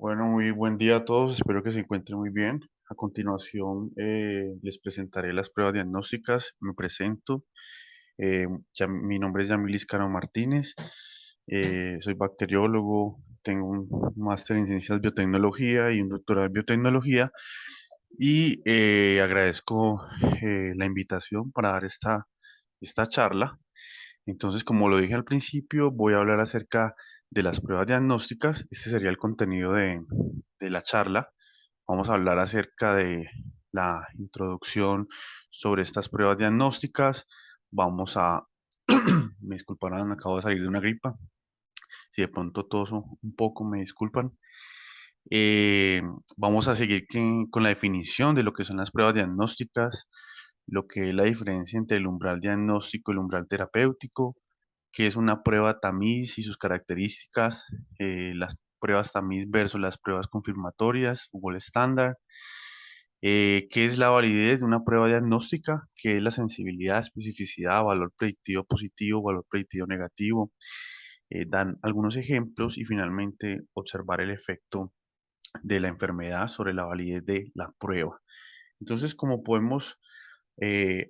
Bueno, muy buen día a todos, espero que se encuentren muy bien. A continuación, les presentaré las pruebas diagnósticas. Me presento. Mi nombre es Yamilis Cano Martínez, soy bacteriólogo, tengo un máster en ciencias biotecnología y un doctorado en biotecnología y agradezco la invitación para dar esta charla. Entonces, como lo dije al principio, voy a hablar acerca de las pruebas diagnósticas. Este sería el contenido de la charla. Vamos a hablar acerca de la introducción sobre estas pruebas diagnósticas. Vamos a, me disculparán, acabo de salir de una gripa. Si de pronto toso un poco, me disculpan. Eh, Vamos a seguir con la definición de lo que son las pruebas diagnósticas, lo que es la diferencia entre el umbral diagnóstico y el umbral terapéutico, qué es una prueba tamiz y sus características, las pruebas tamiz versus las pruebas confirmatorias o gold estándar, qué es la validez de una prueba diagnóstica, qué es la sensibilidad, especificidad, valor predictivo positivo, valor predictivo negativo, dan algunos ejemplos y finalmente observar el efecto de la enfermedad sobre la validez de la prueba. Entonces, como podemos,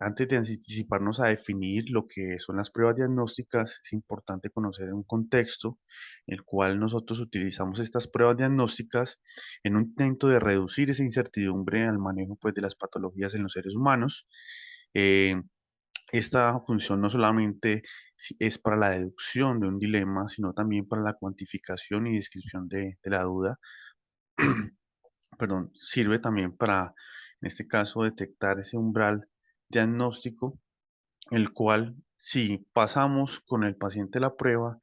antes de anticiparnos a definir lo que son las pruebas diagnósticas, es importante conocer un contexto en el cual nosotros utilizamos estas pruebas diagnósticas en un intento de reducir esa incertidumbre al manejo pues, de las patologías en los seres humanos. Eh, Esta función no solamente es para la deducción de un dilema, sino también para la cuantificación y descripción de la duda. Perdón, sirve también para, en este caso, detectar ese umbral diagnóstico, el cual, si pasamos con el paciente la prueba,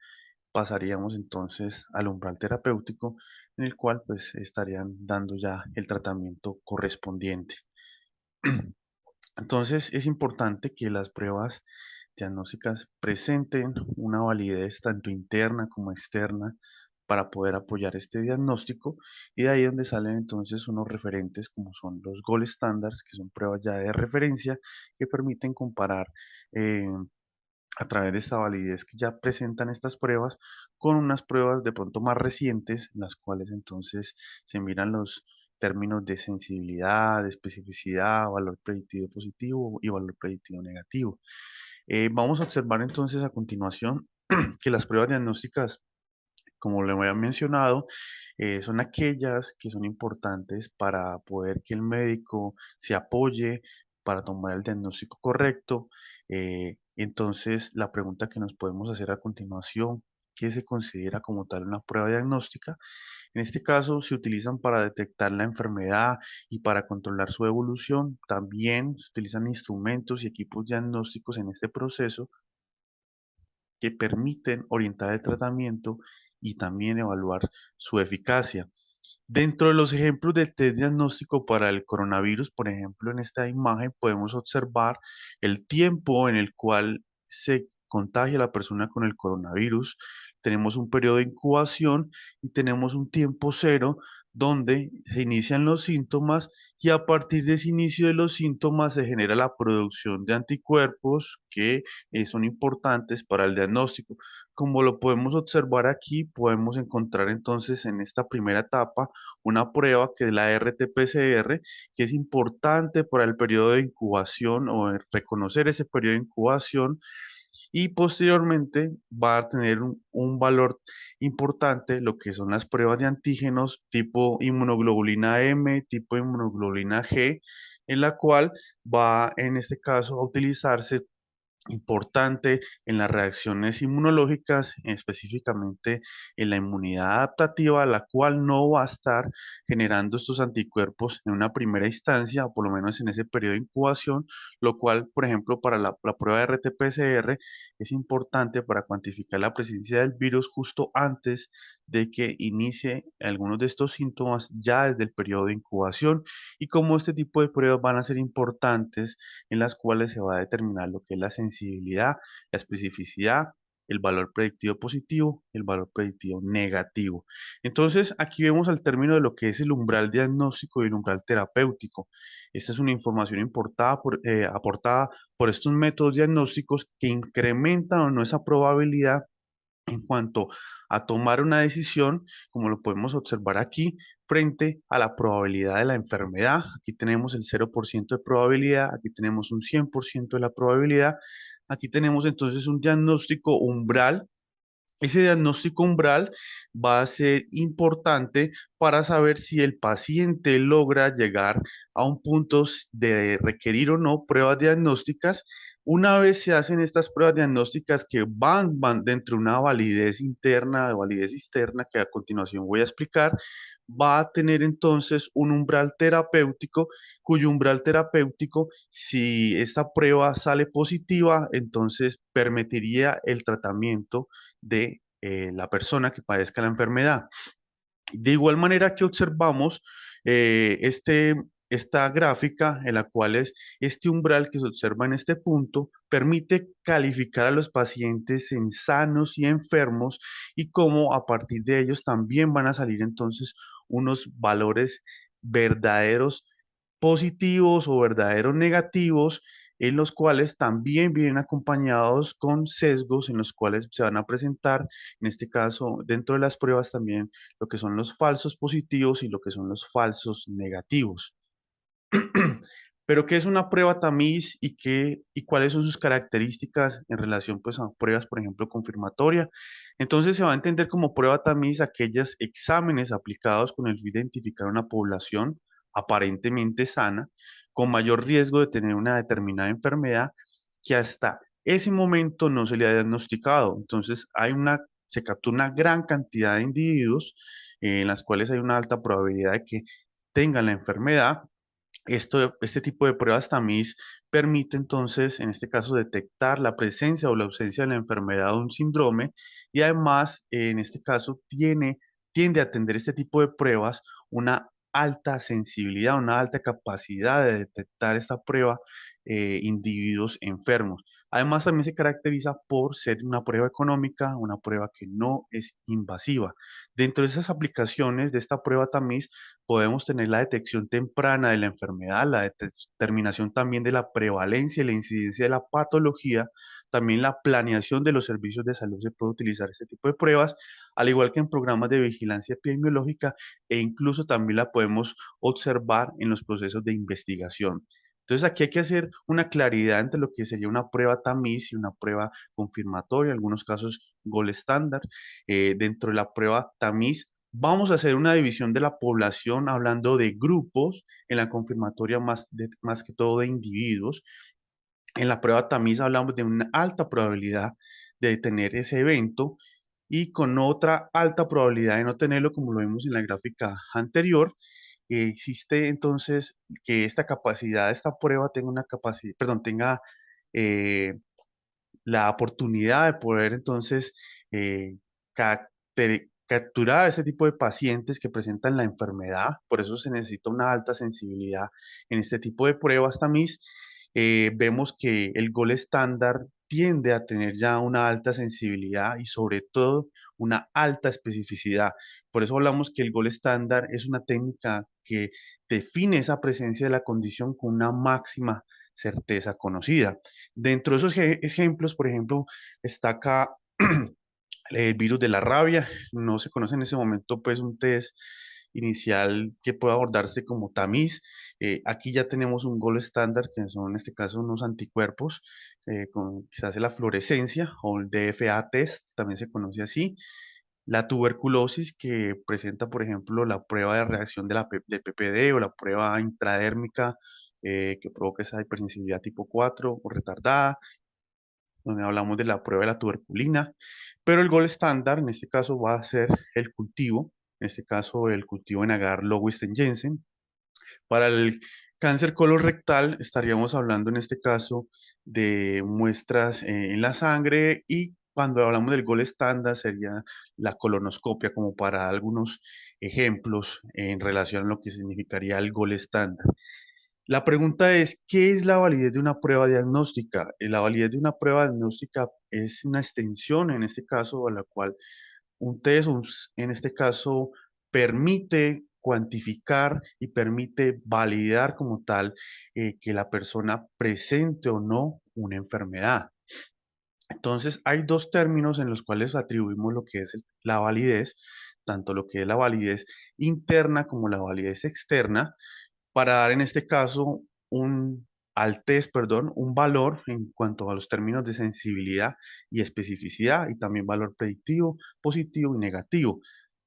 pasaríamos entonces al umbral terapéutico, en el cual pues estarían dando ya el tratamiento correspondiente. Entonces, es importante que las pruebas diagnósticas presenten una validez tanto interna como externa para poder apoyar este diagnóstico y de ahí donde salen entonces unos referentes como son los gold standards, que son pruebas ya de referencia que permiten comparar eh, a través de esta validez que ya presentan estas pruebas con unas pruebas de pronto más recientes, en las cuales entonces se miran los términos de sensibilidad, de especificidad, valor predictivo positivo y valor predictivo negativo. Vamos a observar entonces a continuación que las pruebas diagnósticas, como le había mencionado, son aquellas que son importantes para poder que el médico se apoye para tomar el diagnóstico correcto. Entonces, la pregunta que nos podemos hacer a continuación, ¿qué se considera como tal una prueba diagnóstica? En este caso, se utilizan para detectar la enfermedad y para controlar su evolución. También se utilizan instrumentos y equipos diagnósticos en este proceso que permiten orientar el tratamiento y también evaluar su eficacia. Dentro de los ejemplos de test diagnóstico para el coronavirus, por ejemplo, en esta imagen podemos observar el tiempo en el cual se contagia la persona con el coronavirus. Tenemos un periodo de incubación y tenemos un tiempo cero donde se inician los síntomas y a partir de ese inicio de los síntomas se genera la producción de anticuerpos que son importantes para el diagnóstico. Como lo podemos observar aquí, podemos encontrar entonces en esta primera etapa una prueba que es la RT-PCR, que es importante para el periodo de incubación o reconocer ese periodo de incubación y posteriormente va a tener un valor importante lo que son las pruebas de antígenos tipo inmunoglobulina M, tipo inmunoglobulina G, en la cual va en este caso a utilizarse importante en las reacciones inmunológicas, específicamente en la inmunidad adaptativa, la cual no va a estar generando estos anticuerpos en una primera instancia, o por lo menos en ese periodo de incubación, lo cual, por ejemplo, para la prueba de RT-PCR es importante para cuantificar la presencia del virus justo antes de que inicie algunos de estos síntomas ya desde el periodo de incubación y como este tipo de pruebas van a ser importantes en las cuales se va a determinar lo que es la sensibilidad, la especificidad, el valor predictivo positivo, el valor predictivo negativo. Entonces, aquí vemos al término de lo que es el umbral diagnóstico y el umbral terapéutico. Esta es una información aportada por estos métodos diagnósticos que incrementan o no esa probabilidad en cuanto a tomar una decisión, como lo podemos observar aquí, frente a la probabilidad de la enfermedad. Aquí tenemos el 0% de probabilidad, aquí tenemos un 100% de la probabilidad, aquí tenemos entonces un diagnóstico umbral. Ese diagnóstico umbral va a ser importante para saber si el paciente logra llegar a un punto de requerir o no pruebas diagnósticas. Una vez se hacen estas pruebas diagnósticas que van dentro de una validez interna, de validez externa, que a continuación voy a explicar, va a tener entonces un umbral terapéutico, cuyo umbral terapéutico, si esta prueba sale positiva, entonces permitiría el tratamiento de la persona que padezca la enfermedad. De igual manera que observamos esta gráfica en la cual es este umbral que se observa en este punto, permite calificar a los pacientes en sanos y enfermos y cómo a partir de ellos también van a salir entonces unos valores verdaderos positivos o verdaderos negativos, en los cuales también vienen acompañados con sesgos en los cuales se van a presentar, en este caso, dentro de las pruebas también lo que son los falsos positivos y lo que son los falsos negativos. Pero ¿qué es una prueba tamiz y cuáles son sus características en relación pues, a pruebas, por ejemplo, confirmatoria? Entonces se va a entender como prueba tamiz aquellos exámenes aplicados con el fin de identificar una población aparentemente sana, con mayor riesgo de tener una determinada enfermedad que hasta ese momento no se le ha diagnosticado. Entonces se captura una gran cantidad de individuos en las cuales hay una alta probabilidad de que tengan la enfermedad. Este tipo de pruebas tamiz permite entonces, en este caso, detectar la presencia o la ausencia de la enfermedad o un síndrome y además, en este caso, tiende a atender este tipo de pruebas una alta sensibilidad, una alta capacidad de detectar esta prueba individuos enfermos. Además, también se caracteriza por ser una prueba económica, una prueba que no es invasiva. Dentro de esas aplicaciones de esta prueba tamiz, podemos tener la detección temprana de la enfermedad, la determinación también de la prevalencia y la incidencia de la patología, también la planeación de los servicios de salud se puede utilizar este tipo de pruebas, al igual que en programas de vigilancia epidemiológica e incluso también la podemos observar en los procesos de investigación. Entonces aquí hay que hacer una claridad entre lo que sería una prueba tamiz y una prueba confirmatoria, en algunos casos gold estándar. Dentro de la prueba tamiz vamos a hacer una división de la población hablando de grupos, en la confirmatoria más que todo de individuos. En la prueba tamiz hablamos de una alta probabilidad de tener ese evento y con otra alta probabilidad de no tenerlo, como lo vimos en la gráfica anterior. Existe entonces que esta capacidad, esta prueba tenga una capacidad, perdón, tenga eh, la oportunidad de poder entonces capturar ese tipo de pacientes que presentan la enfermedad. Por eso se necesita una alta sensibilidad en este tipo de pruebas tamiz. Vemos que el gol estándar tiende a tener ya una alta sensibilidad y sobre todo una alta especificidad. Por eso hablamos que el gol estándar es una técnica que define esa presencia de la condición con una máxima certeza conocida. Dentro de esos ejemplos, por ejemplo, está acá el virus de la rabia. No se conoce en ese momento, pues, un test inicial que pueda abordarse como tamiz. Aquí ya tenemos un gol estándar, que son en este caso unos anticuerpos, con quizás la fluorescencia o el DFA test, también se conoce así. La tuberculosis, que presenta, por ejemplo, la prueba de reacción de PPD o la prueba intradérmica que provoca esa hipersensibilidad tipo 4 o retardada, donde hablamos de la prueba de la tuberculina, pero el gol estándar en este caso va a ser el cultivo, en este caso el cultivo en agar Lowisten-Jensen. Para el cáncer colorectal estaríamos hablando en este caso de muestras en la sangre y cuando hablamos del gol estándar sería la colonoscopia como para algunos ejemplos en relación a lo que significaría el gol estándar. La pregunta es, ¿qué es la validez de una prueba diagnóstica? La validez de una prueba diagnóstica es una extensión, en este caso, a la cual un test, en este caso, permite cuantificar y permite validar como tal que la persona presente o no una enfermedad. Entonces, hay dos términos en los cuales atribuimos lo que es la validez, tanto lo que es la validez interna como la validez externa, para dar en este caso al test, perdón, un valor en cuanto a los términos de sensibilidad y especificidad y también valor predictivo, positivo y negativo.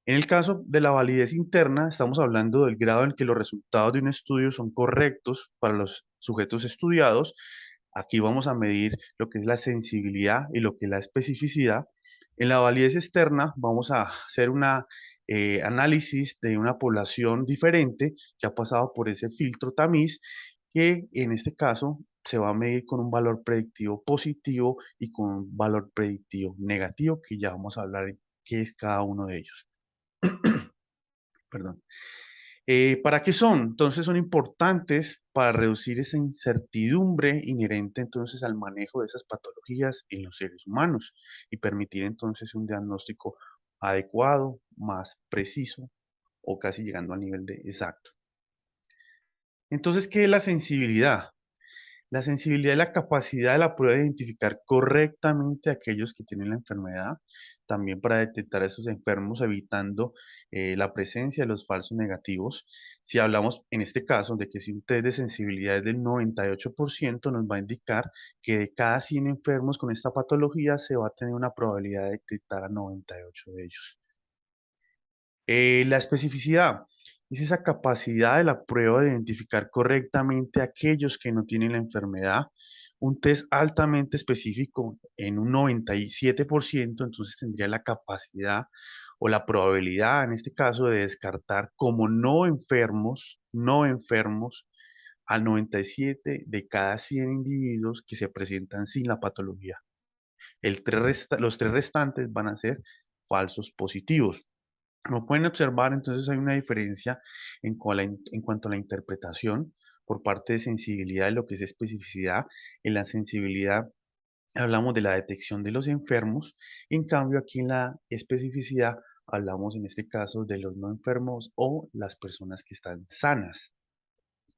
En el caso de la validez interna, estamos hablando del grado en que los resultados de un estudio son correctos para los sujetos estudiados. Aquí vamos a medir lo que es la sensibilidad y lo que es la especificidad. En la validez externa vamos a hacer una análisis de una población diferente que ha pasado por ese filtro tamiz, que en este caso se va a medir con un valor predictivo positivo y con un valor predictivo negativo, que ya vamos a hablar de qué es cada uno de ellos. Perdón. ¿Para qué son? Entonces son importantes para reducir esa incertidumbre inherente entonces al manejo de esas patologías en los seres humanos y permitir entonces un diagnóstico adecuado, más preciso o casi llegando al nivel de exacto. Entonces, ¿qué es la sensibilidad? La sensibilidad es la capacidad de la prueba de identificar correctamente a aquellos que tienen la enfermedad, también para detectar a esos enfermos, evitando la presencia de los falsos negativos. Si hablamos en este caso de que si un test de sensibilidad es del 98%, nos va a indicar que de cada 100 enfermos con esta patología se va a tener una probabilidad de detectar a 98 de ellos. La especificidad es esa capacidad de la prueba de identificar correctamente a aquellos que no tienen la enfermedad. Un test altamente específico en un 97%, entonces tendría la capacidad o la probabilidad, en este caso, de descartar como no enfermos, al 97 de cada 100 individuos que se presentan sin la patología. Los tres restantes van a ser falsos positivos. Como pueden observar, entonces hay una diferencia en cuanto a la interpretación por parte de sensibilidad de lo que es especificidad. En la sensibilidad hablamos de la detección de los enfermos, en cambio aquí en la especificidad hablamos en este caso de los no enfermos o las personas que están sanas.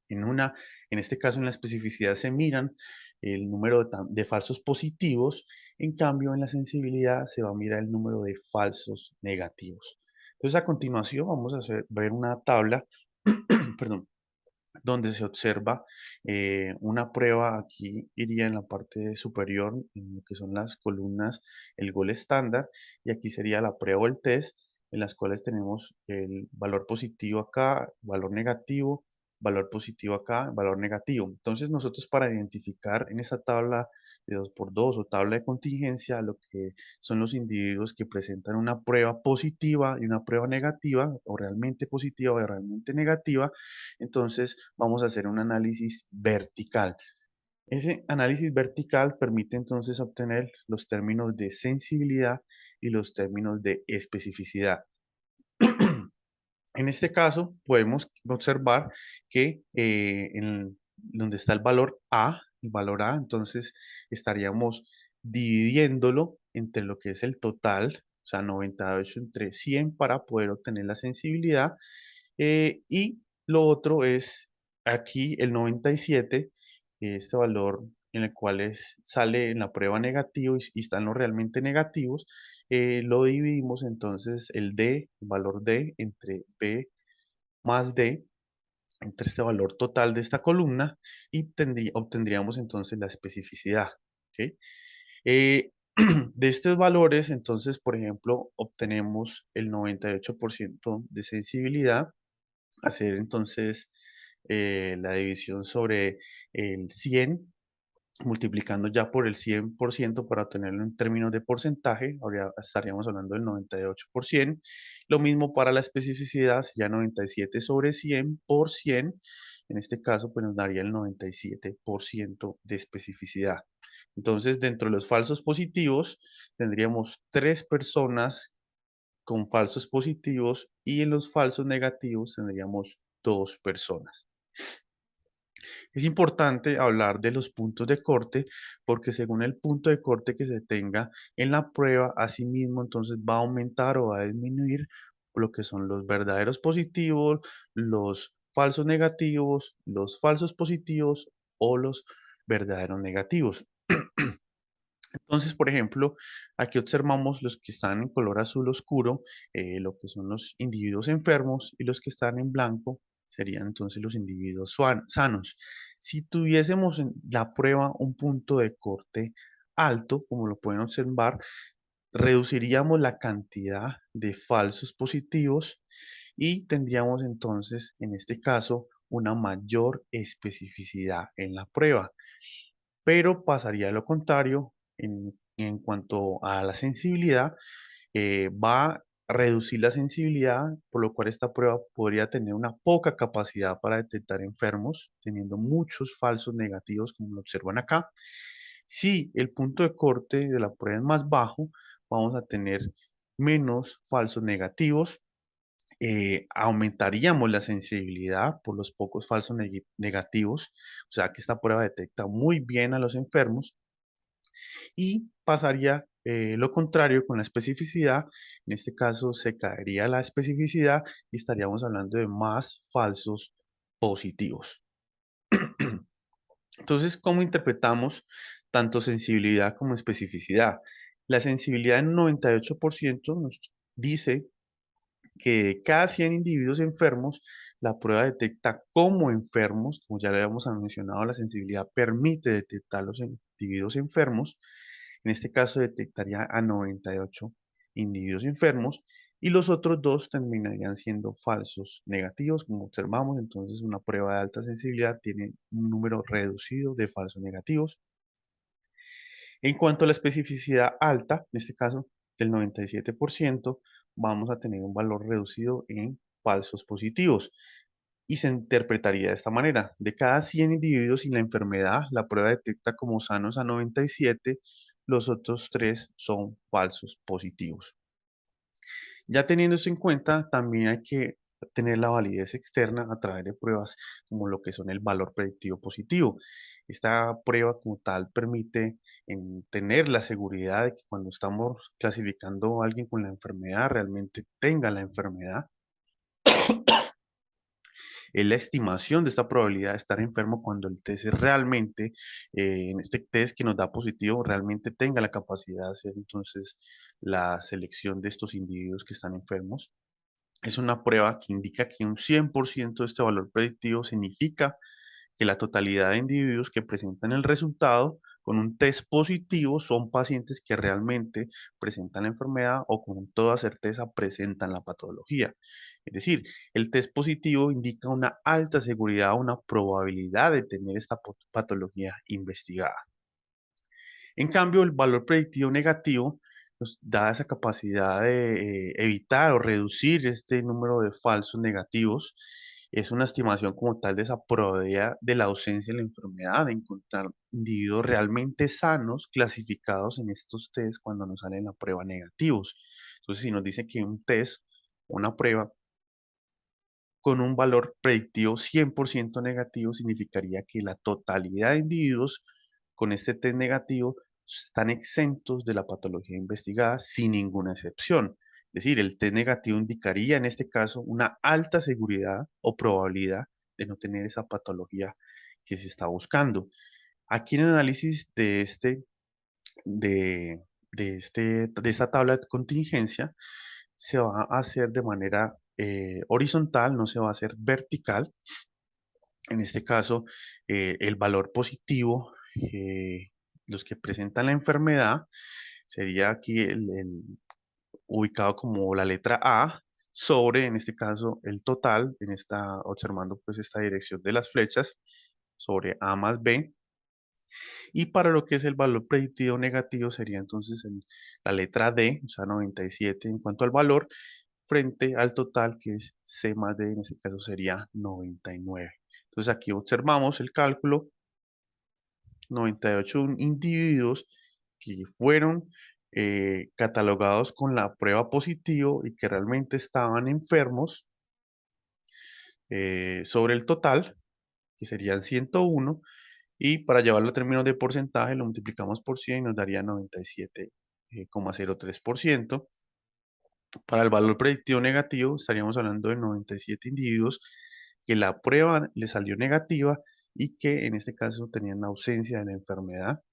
En este caso, en la especificidad se miran el número de falsos positivos, en cambio en la sensibilidad se va a mirar el número de falsos negativos. Entonces, a continuación vamos a ver una tabla, perdón, donde se observa una prueba. Aquí iría en la parte superior, en lo que son las columnas, el gol estándar, y aquí sería la prueba o el test, en las cuales tenemos el valor positivo acá, valor positivo acá, valor negativo. Entonces nosotros, para identificar en esa tabla de 2x2 o tabla de contingencia lo que son los individuos que presentan una prueba positiva y una prueba negativa, o realmente positiva o realmente negativa, entonces vamos a hacer un análisis vertical. Ese análisis vertical permite entonces obtener los términos de sensibilidad y los términos de especificidad. En este caso, podemos observar que donde está el valor A, entonces estaríamos dividiéndolo entre lo que es el total, o sea, 98 entre 100 para poder obtener la sensibilidad. Y lo otro es aquí el 97, este valor en el cual sale en la prueba negativo y están los realmente negativos, lo dividimos entonces el valor D entre B más D, entre este valor total de esta columna, y obtendríamos entonces la especificidad. ¿Ok? Eh, de estos valores, entonces, por ejemplo, obtenemos el 98% de sensibilidad, hacer entonces la división sobre el 100, multiplicando ya por el 100% para tenerlo en términos de porcentaje, ahora estaríamos hablando del 98%. Lo mismo para la especificidad, sería 97 sobre 100 por 100. En este caso, pues nos daría el 97% de especificidad. Entonces, dentro de los falsos positivos, tendríamos 3 personas con falsos positivos y en los falsos negativos tendríamos 2 personas. Es importante hablar de los puntos de corte porque según el punto de corte que se tenga en la prueba, asimismo entonces va a aumentar o va a disminuir lo que son los verdaderos positivos, los falsos negativos, los falsos positivos o los verdaderos negativos. Entonces, por ejemplo, aquí observamos los que están en color azul oscuro, lo que son los individuos enfermos, y los que están en blanco serían entonces los individuos sanos. Si tuviésemos en la prueba un punto de corte alto, como lo pueden observar, reduciríamos la cantidad de falsos positivos y tendríamos entonces, en este caso, una mayor especificidad en la prueba. Pero pasaría a lo contrario en cuanto a la sensibilidad, va a reducir la sensibilidad, por lo cual esta prueba podría tener una poca capacidad para detectar enfermos, teniendo muchos falsos negativos, como lo observan acá. Si el punto de corte de la prueba es más bajo, vamos a tener menos falsos negativos, aumentaríamos la sensibilidad por los pocos falsos negativos, o sea que esta prueba detecta muy bien a los enfermos, y pasaría lo contrario con la especificidad. En este caso se caería la especificidad y estaríamos hablando de más falsos positivos. Entonces, ¿cómo interpretamos tanto sensibilidad como especificidad? La sensibilidad en 98% nos dice que de cada 100 individuos enfermos, la prueba detecta como enfermos, como ya lo habíamos mencionado, la sensibilidad permite detectar los individuos enfermos. En este caso detectaría a 98 individuos enfermos y los otros dos terminarían siendo falsos negativos, como observamos. Entonces, una prueba de alta sensibilidad tiene un número reducido de falsos negativos. En cuanto a la especificidad alta, en este caso del 97%, vamos a tener un valor reducido en falsos positivos. Y se interpretaría de esta manera: de cada 100 individuos sin la enfermedad, la prueba detecta como sanos a 97, los otros 3 son falsos positivos. Ya teniendo esto en cuenta, también hay que tener la validez externa a través de pruebas como lo que son el valor predictivo positivo. Esta prueba como tal permite tener la seguridad de que cuando estamos clasificando a alguien con la enfermedad, realmente tenga la enfermedad. Es la estimación de esta probabilidad de estar enfermo cuando el test es realmente, en este test que nos da positivo, realmente tenga la capacidad de hacer entonces la selección de estos individuos que están enfermos. Es una prueba que indica que un 100% de este valor predictivo significa que la totalidad de individuos que presentan el resultado con un test positivo son pacientes que realmente presentan la enfermedad o con toda certeza presentan la patología. Es decir, el test positivo indica una alta seguridad, una probabilidad de tener esta patología investigada. En cambio, el valor predictivo negativo nos da esa capacidad de evitar o reducir este número de falsos negativos. Es una estimación como tal de esa probabilidad de la ausencia de la enfermedad, de encontrar individuos realmente sanos clasificados en estos test cuando nos salen la prueba negativos. Entonces, si nos dice que un test, una prueba con un valor predictivo 100% negativo, significaría que la totalidad de individuos con este test negativo están exentos de la patología investigada sin ninguna excepción. Es decir, el test negativo indicaría en este caso una alta seguridad o probabilidad de no tener esa patología que se está buscando. Aquí en el análisis de, de esta tabla de contingencia se va a hacer de manera horizontal, no se va a hacer vertical. En este caso, el valor positivo, los que presentan la enfermedad, sería aquí ubicado como la letra A sobre, en este caso, el total, observando pues esta dirección de las flechas, sobre A más B. Y para lo que es el valor predictivo negativo sería entonces la letra D, o sea, 97 en cuanto al valor, frente al total que es C más D, en este caso sería 99. Entonces aquí observamos el cálculo: 98 individuos que fueron catalogados con la prueba positivo y que realmente estaban enfermos, sobre el total, que serían 101, y para llevarlo a términos de porcentaje lo multiplicamos por 100 y nos daría 97,03%. Para el valor predictivo negativo estaríamos hablando de 97 individuos que la prueba le salió negativa y que en este caso tenían ausencia de la enfermedad.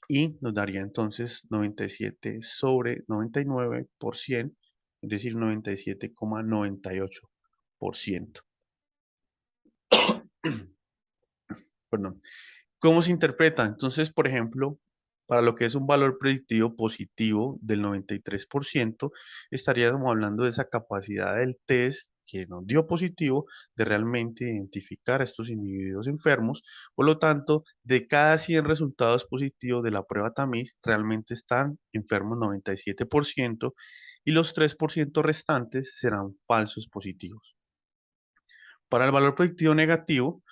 y nos daría entonces 97 sobre 99 por 100, es decir, 97,98%. Perdón. ¿Cómo se interpreta? Entonces, por ejemplo, para lo que es un valor predictivo positivo del 93%, estaríamos hablando de esa capacidad del test que nos dio positivo de realmente identificar a estos individuos enfermos. Por lo tanto, de cada 100 resultados positivos de la prueba tamiz, realmente están enfermos 97% y los 3% restantes serán falsos positivos. Para el valor predictivo negativo,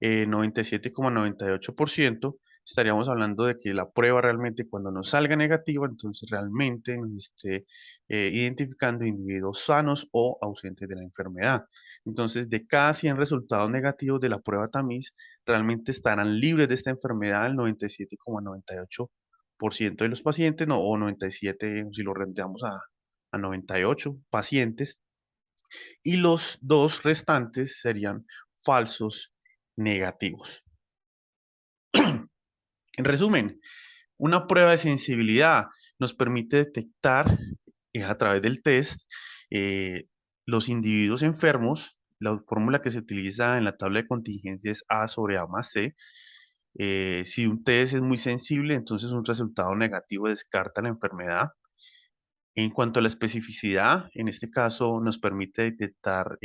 97,98%, estaríamos hablando de que la prueba realmente cuando nos salga negativa, entonces realmente nos esté identificando individuos sanos o ausentes de la enfermedad. Entonces, de cada 100 resultados negativos de la prueba tamiz, realmente estarán libres de esta enfermedad el 97,98% de los pacientes, no, o 97, si lo rendeamos a 98 pacientes, y los dos restantes serían falsos negativos. En resumen, una prueba de sensibilidad nos permite detectar a través del test eh, los individuos enfermos. La fórmula que se utiliza en la tabla de contingencia es A sobre A más C. Si un test es muy sensible, entonces un resultado negativo descarta la enfermedad. En cuanto a la especificidad, en este caso nos permite detectar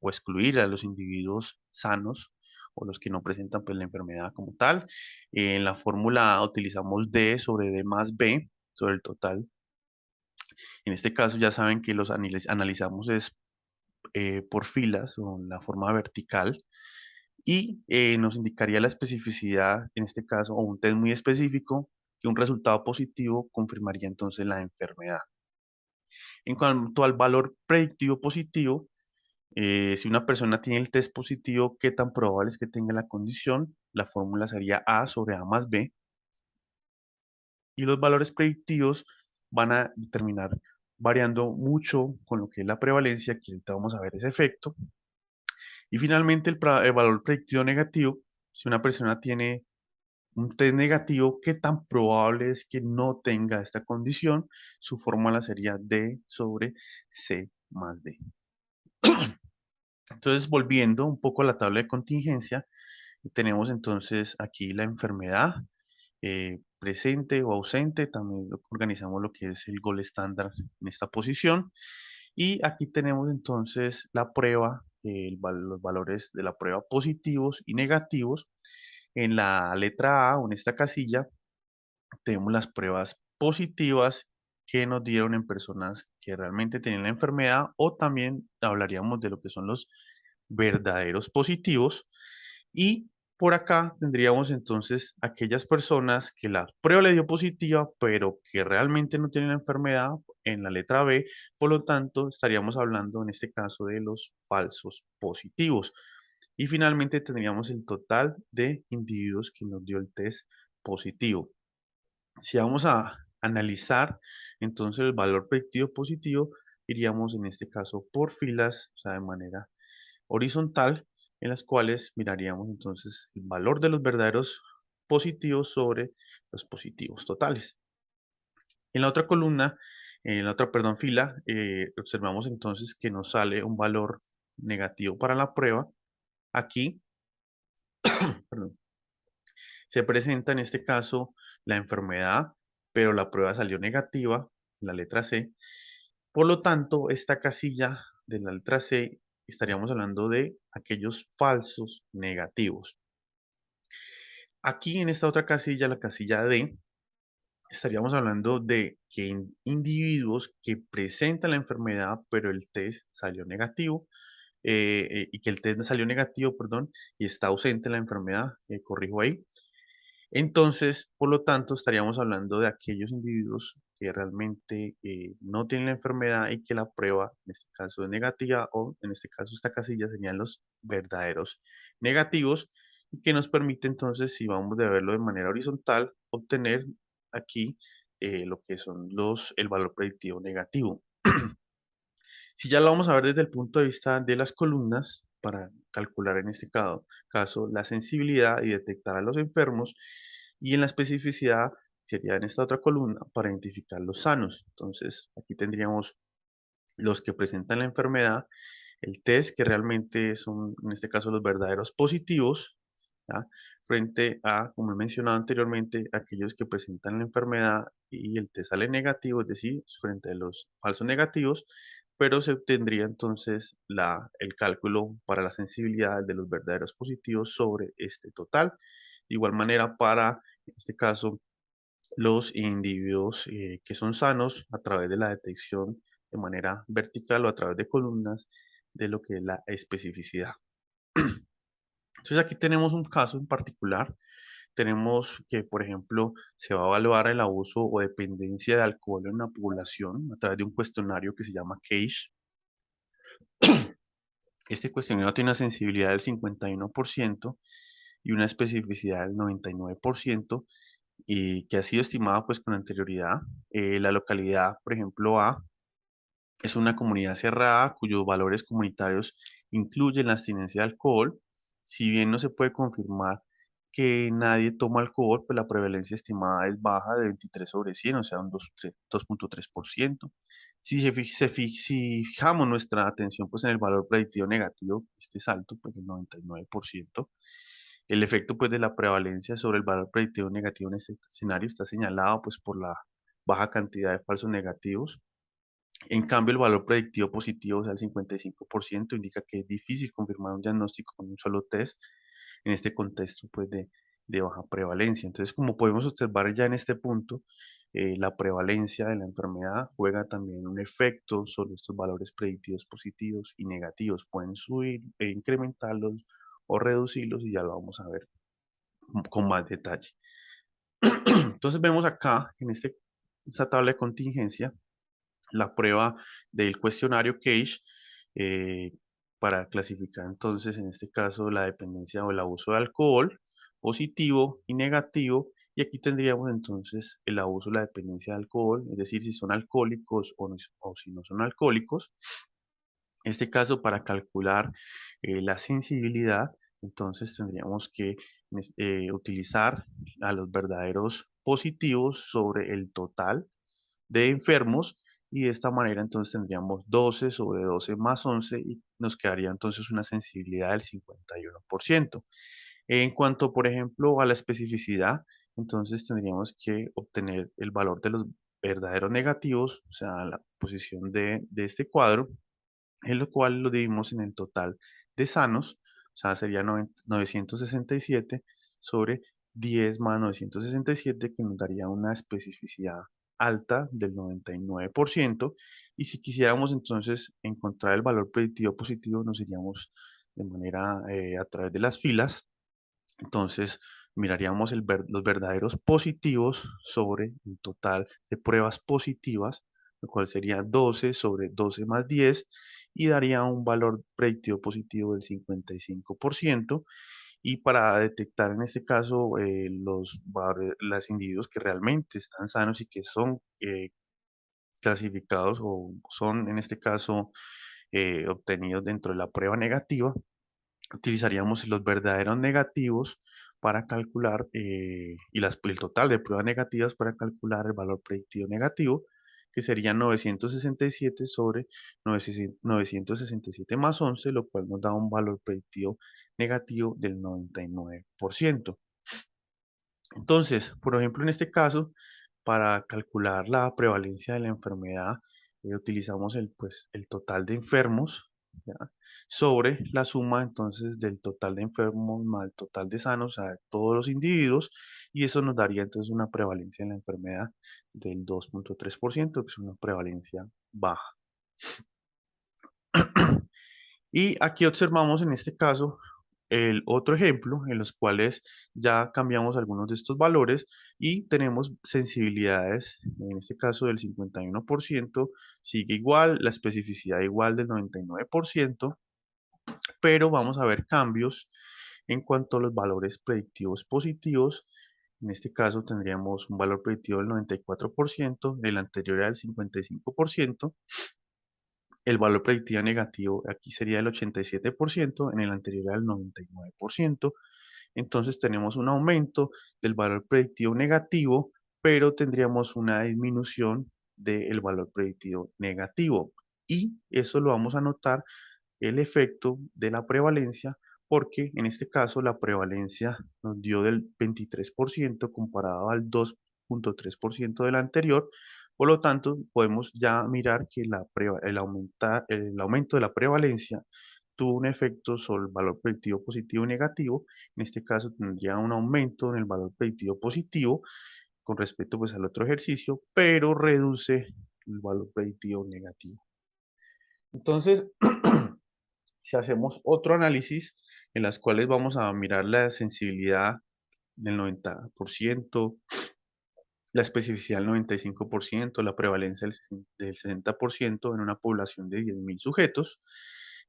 o excluir a los individuos sanos o los que no presentan pues, la enfermedad como tal. En la fórmula A utilizamos D sobre D más B sobre el total. En este caso ya saben que los analizamos es, por filas o en la forma vertical y nos indicaría la especificidad, en este caso, o un test muy específico, que un resultado positivo confirmaría entonces la enfermedad. En cuanto al valor predictivo positivo, si una persona tiene el test positivo, ¿qué tan probable es que tenga la condición? La fórmula sería A sobre A más B. Y los valores predictivos van a determinar variando mucho con lo que es la prevalencia, que ahorita vamos a ver ese efecto. Y finalmente el valor predictivo negativo, si una persona tiene un test negativo, ¿qué tan probable es que no tenga esta condición? Su fórmula sería D sobre C más D. Entonces, volviendo un poco a la tabla de contingencia, tenemos entonces aquí la enfermedad presente o ausente, también organizamos lo que es el gol estándar en esta posición. Y aquí tenemos entonces la prueba, los valores de la prueba positivos y negativos. En la letra A o en esta casilla tenemos las pruebas positivas que nos dieron en personas que realmente tienen la enfermedad o también hablaríamos de lo que son los verdaderos positivos. Y por acá tendríamos entonces aquellas personas que la prueba le dio positiva, pero que realmente no tienen la enfermedad en la letra B. Por lo tanto, estaríamos hablando en este caso de los falsos positivos. Y finalmente tendríamos el total de individuos que nos dio el test positivo. Si vamos a analizar entonces el valor predictivo positivo, iríamos en este caso por filas, o sea, de manera horizontal, en las cuales miraríamos entonces el valor de los verdaderos positivos sobre los positivos totales. En la otra columna, en la otra, perdón, fila, observamos entonces que nos sale un valor negativo para la prueba. Aquí, perdón, se presenta en este caso la enfermedad, pero la prueba salió negativa, la letra C. Por lo tanto, esta casilla de la letra C estaríamos hablando de aquellos falsos negativos. Aquí en esta otra casilla, la casilla D, estaríamos hablando de que individuos que presentan la enfermedad, pero el test salió negativo, y que el test salió negativo, perdón, y está ausente la enfermedad, corrijo ahí. Entonces, por lo tanto, estaríamos hablando de aquellos individuos que realmente no tienen la enfermedad y que la prueba, en este caso, es negativa o en este caso esta casilla serían los verdaderos negativos y que nos permite entonces, si vamos a verlo de manera horizontal, obtener aquí lo que son el valor predictivo negativo. Si ya lo vamos a ver desde el punto de vista de las columnas, para calcular en este caso la sensibilidad y detectar a los enfermos, y en la especificidad sería en esta otra columna para identificar los sanos. Entonces, aquí tendríamos los que presentan la enfermedad, el test que realmente son, en este caso, los verdaderos positivos, ¿ya? Frente a, como he mencionado anteriormente, aquellos que presentan la enfermedad y el test sale negativo, es decir, frente a los falsos negativos, pero se obtendría entonces el cálculo para la sensibilidad de los verdaderos positivos sobre este total. De igual manera, para, en este caso, los individuos que son sanos a través de la detección de manera vertical o a través de columnas de lo que es la especificidad. Entonces aquí tenemos un caso en particular. Tenemos que, por ejemplo, se va a evaluar el abuso o dependencia de alcohol en una población a través de un cuestionario que se llama CAGE. Este cuestionario tiene una sensibilidad del 51% y una especificidad del 99% y que ha sido estimada pues con anterioridad. La localidad, por ejemplo, A, es una comunidad cerrada cuyos valores comunitarios incluyen la abstinencia de alcohol. Si bien no se puede confirmar que nadie toma alcohol, pues la prevalencia estimada es baja de 23 sobre 100, o sea, un 2.3%. Si fijamos nuestra atención pues en el valor predictivo negativo, este es alto, pues del 99%. El efecto pues de la prevalencia sobre el valor predictivo negativo en este escenario está señalado pues por la baja cantidad de falsos negativos. En cambio, el valor predictivo positivo, o sea, el 55%, indica que es difícil confirmar un diagnóstico con un solo test en este contexto pues, de baja prevalencia. Entonces, como podemos observar ya en este punto, la prevalencia de la enfermedad juega también un efecto sobre estos valores predictivos positivos y negativos. Pueden subir e incrementarlos o reducirlos y ya lo vamos a ver con más detalle. Entonces, vemos acá en esta tabla de contingencia la prueba del cuestionario CAGE eh, para clasificar entonces en este caso la dependencia o el abuso de alcohol, positivo y negativo. Y aquí tendríamos entonces el abuso o la dependencia de alcohol, es decir, si son alcohólicos o si no son alcohólicos. En este caso, para calcular la sensibilidad, entonces tendríamos que utilizar a los verdaderos positivos sobre el total de enfermos y de esta manera entonces tendríamos 12 sobre 12 más 11 y nos quedaría entonces una sensibilidad del 51%. En cuanto, por ejemplo, a la especificidad, entonces tendríamos que obtener el valor de los verdaderos negativos, o sea, la posición de este cuadro, en lo cual lo dividimos en el total de sanos, o sea, sería 967 sobre 10 más 967, que nos daría una especificidad alta del 99%. Y si quisiéramos entonces encontrar el valor predictivo positivo, nos iríamos de manera a través de las filas. Entonces, miraríamos los verdaderos positivos sobre el total de pruebas positivas, lo cual sería 12 sobre 12 más 10 y daría un valor predictivo positivo del 55%. Y para detectar en este caso los individuos que realmente están sanos y que son clasificados o son en este caso obtenidos dentro de la prueba negativa, utilizaríamos los verdaderos negativos para calcular el total de pruebas negativas para calcular el valor predictivo negativo, que sería 967 sobre 967 más 11, lo cual nos da un valor predictivo negativo del 99%. Entonces, por ejemplo, en este caso, para calcular la prevalencia de la enfermedad, utilizamos el total de enfermos, ¿ya? Sobre la suma entonces del total de enfermos más el total de sanos, o sea, todos los individuos, y eso nos daría entonces una prevalencia en la enfermedad del 2.3%, que es una prevalencia baja. Y aquí observamos en este caso el otro ejemplo en los cuales ya cambiamos algunos de estos valores y tenemos sensibilidades, en este caso del 51%, sigue igual, la especificidad igual del 99%, pero vamos a ver cambios en cuanto a los valores predictivos positivos. En este caso tendríamos un valor predictivo del 94%, el anterior era del 55%. El valor predictivo negativo aquí sería el 87%, en el anterior era el 99%. Entonces tenemos un aumento del valor predictivo negativo pero tendríamos una disminución del valor predictivo negativo. Y eso lo vamos a notar el efecto de la prevalencia, porque en este caso la prevalencia nos dio del 23% comparado al 2,3% del anterior. Por lo tanto, podemos ya mirar que el aumento de la prevalencia tuvo un efecto sobre el valor predictivo positivo y negativo. En este caso tendría un aumento en el valor predictivo positivo con respecto pues al otro ejercicio, pero reduce el valor predictivo negativo. Entonces, si hacemos otro análisis en las cuales vamos a mirar la sensibilidad del 90%, la especificidad del 95%, la prevalencia del 60% en una población de 10.000 sujetos.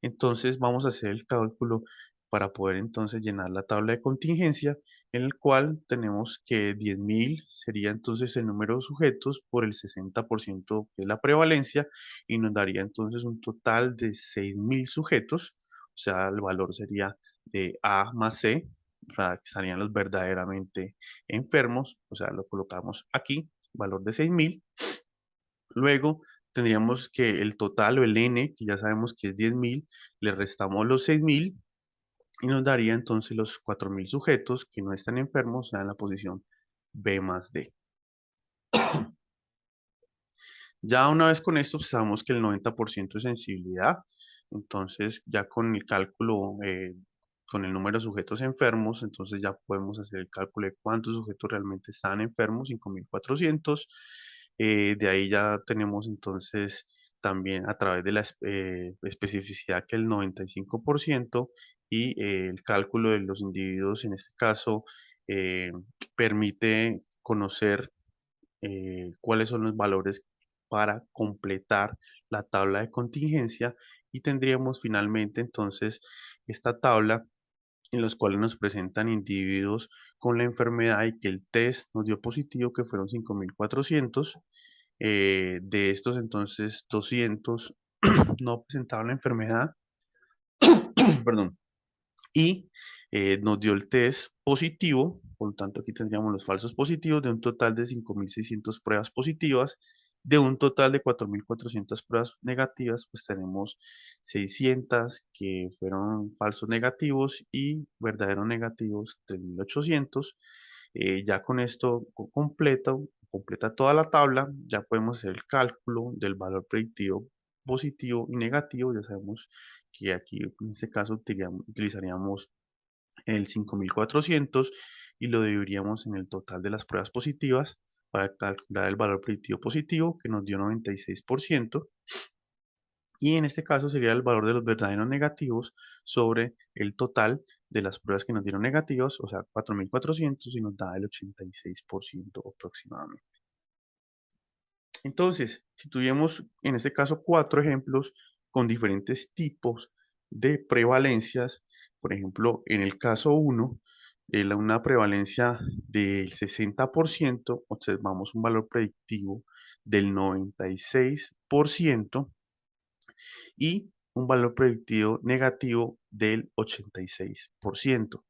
Entonces vamos a hacer el cálculo para poder entonces llenar la tabla de contingencia, en el cual tenemos que 10.000 sería entonces el número de sujetos por el 60% que es la prevalencia, y nos daría entonces un total de 6.000 sujetos. O sea, el valor sería de A más C, o sea, que estarían los verdaderamente enfermos, o sea, lo colocamos aquí, valor de 6.000. Luego tendríamos que el total o el N, que ya sabemos que es 10.000, le restamos los 6.000 y nos daría entonces los 4.000 sujetos que no están enfermos, en la posición B más D. Ya una vez con esto, pues, sabemos que el 90% es sensibilidad. Entonces, ya con el cálculo, con el número de sujetos enfermos, entonces ya podemos hacer el cálculo de cuántos sujetos realmente están enfermos, 5.400. De ahí ya tenemos entonces también a través de la especificidad que el 95% y el cálculo de los individuos, en este caso, permite conocer cuáles son los valores para completar la tabla de contingencia, y tendríamos finalmente entonces esta tabla en los cuales nos presentan individuos con la enfermedad y que el test nos dio positivo, que fueron 5.400. De estos entonces 200 no presentaban la enfermedad, perdón, y nos dio el test positivo. Por lo tanto aquí tendríamos los falsos positivos de un total de 5.600 pruebas positivas. De un total de 4.400 pruebas negativas, pues tenemos 600 que fueron falsos negativos y verdaderos negativos 3.800. Ya con esto completa toda la tabla, ya podemos hacer el cálculo del valor predictivo positivo y negativo. Ya sabemos que aquí en este caso utilizaríamos el 5.400 y lo dividiríamos en el total de las pruebas positivas para calcular el valor predictivo positivo, que nos dio 96%. Y en este caso sería el valor de los verdaderos negativos sobre el total de las pruebas que nos dieron negativas, o sea, 4.400, y nos da el 86% aproximadamente. Entonces, si tuviéramos en este caso 4 ejemplos con diferentes tipos de prevalencias, por ejemplo, en el caso 1, una prevalencia del 60%, observamos un valor predictivo del 96% y un valor predictivo negativo del 86%.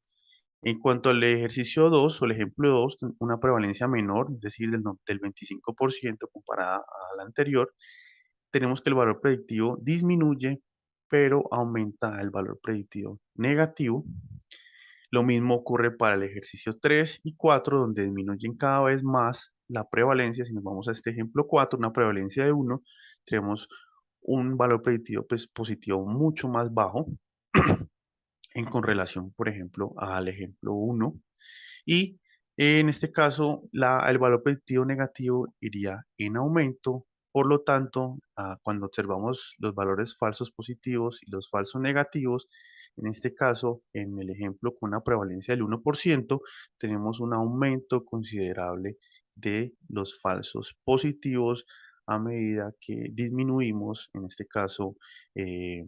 En cuanto al ejercicio 2 o el ejemplo 2, una prevalencia menor, es decir, del 25% comparada a la anterior, tenemos que el valor predictivo disminuye, pero aumenta el valor predictivo negativo. Lo mismo ocurre para el ejercicio 3 y 4, donde disminuyen cada vez más la prevalencia. Si nos vamos a este ejemplo 4, una prevalencia de 1, tenemos un valor predictivo pues, positivo mucho más bajo con relación, por ejemplo, al ejemplo 1. Y en este caso, el valor predictivo negativo iría en aumento. Por lo tanto, cuando observamos los valores falsos positivos y los falsos negativos, en este caso, en el ejemplo con una prevalencia del 1%, tenemos un aumento considerable de los falsos positivos a medida que disminuimos, en este caso, eh,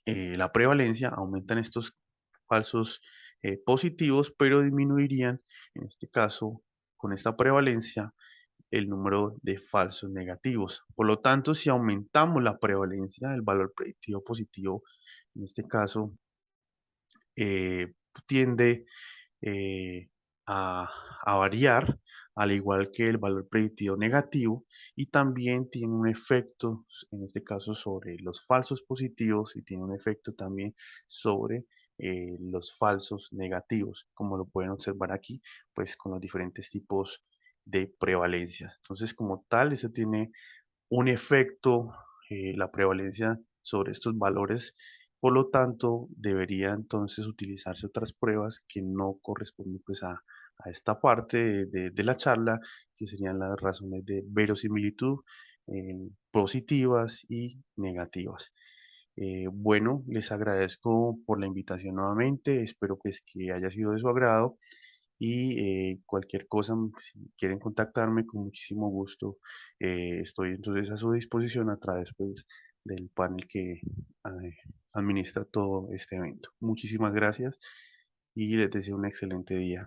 la prevalencia, aumentan estos falsos positivos, pero disminuirían, en este caso, con esta prevalencia, el número de falsos negativos. Por lo tanto, si aumentamos la prevalencia, el valor predictivo positivo, en este caso, eh, tiende eh, a, a variar al igual que el valor predictivo negativo, y también tiene un efecto, en este caso, sobre los falsos positivos y tiene un efecto también sobre los falsos negativos, como lo pueden observar aquí, pues con los diferentes tipos de prevalencias. Entonces, como tal, eso tiene un efecto, la prevalencia sobre estos valores. Por lo tanto, debería entonces utilizarse otras pruebas que no corresponden pues a esta parte de la charla, que serían las razones de verosimilitud positivas y negativas. Bueno, les agradezco por la invitación nuevamente, espero pues que haya sido de su agrado y cualquier cosa, si quieren contactarme, con muchísimo gusto estoy entonces a su disposición a través pues, del panel que administra todo este evento. Muchísimas gracias y les deseo un excelente día.